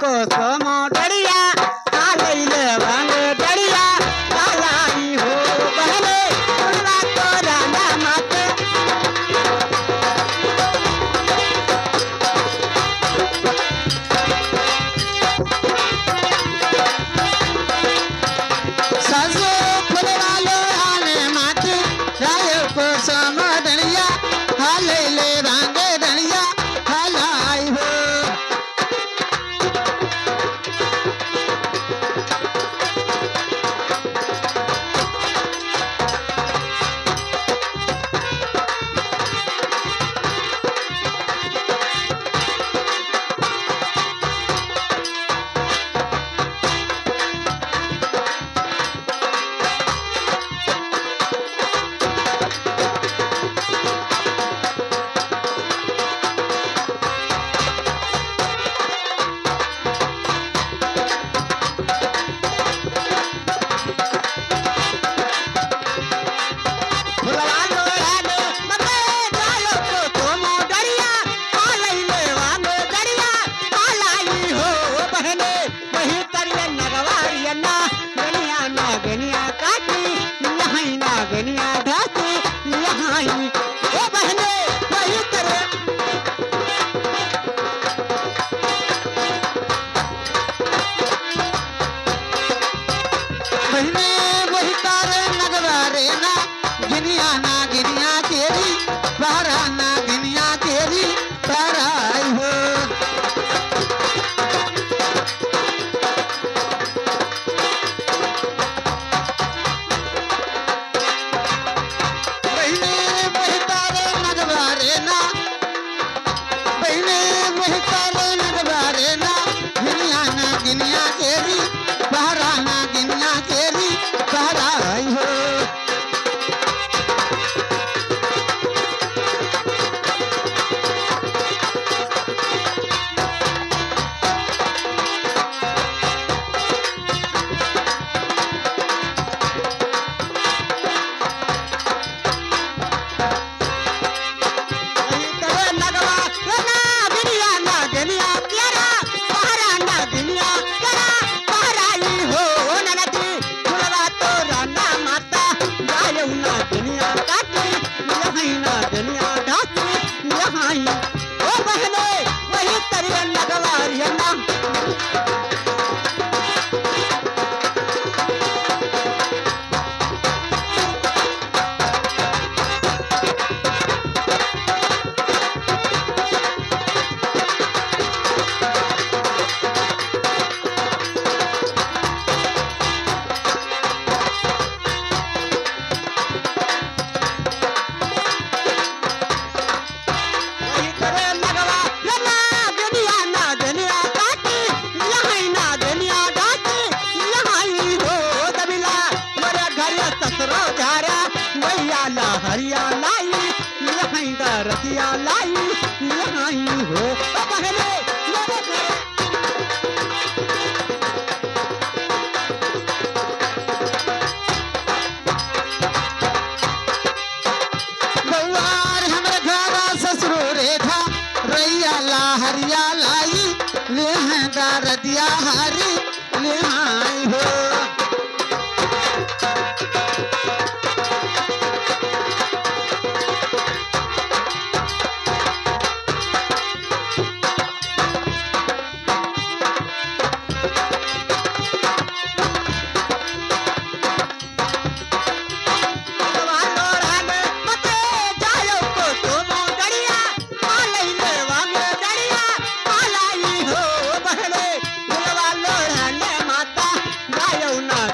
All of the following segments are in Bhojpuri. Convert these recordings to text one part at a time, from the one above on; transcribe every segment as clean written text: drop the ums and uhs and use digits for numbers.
को सोमो डरिया आलैले वांग डरिया कालाई हो बहने सुनवा तो राना मत सजो फुलवालो आने मत राय को सोमो डरिया आलैले वांग डरिया कालाई हो गनिया ढाके यहाँ ही ओ बहने वही करे बहने वही तारे नगवारे ना गिनिया तेरी बारा ना गिनिया तेरी बारा आई हो हरिया लाई यहाँ रतिया लाई यहाँ ही हो बहने गौआर हमरे घरा ससुर रेखा रैया ला हरिया लाई ले हैं रतिया हरी ले आई हो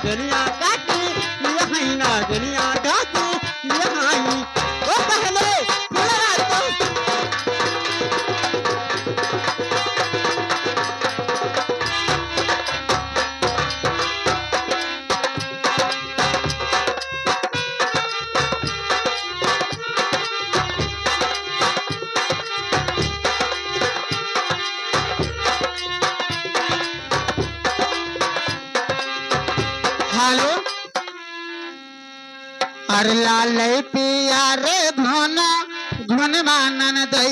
गनिया काटी यहाँ ना गनिया ढाकी यहाँ ही ओ पहले हेलो अरे लाल पिया रे धन धन मानन दैया।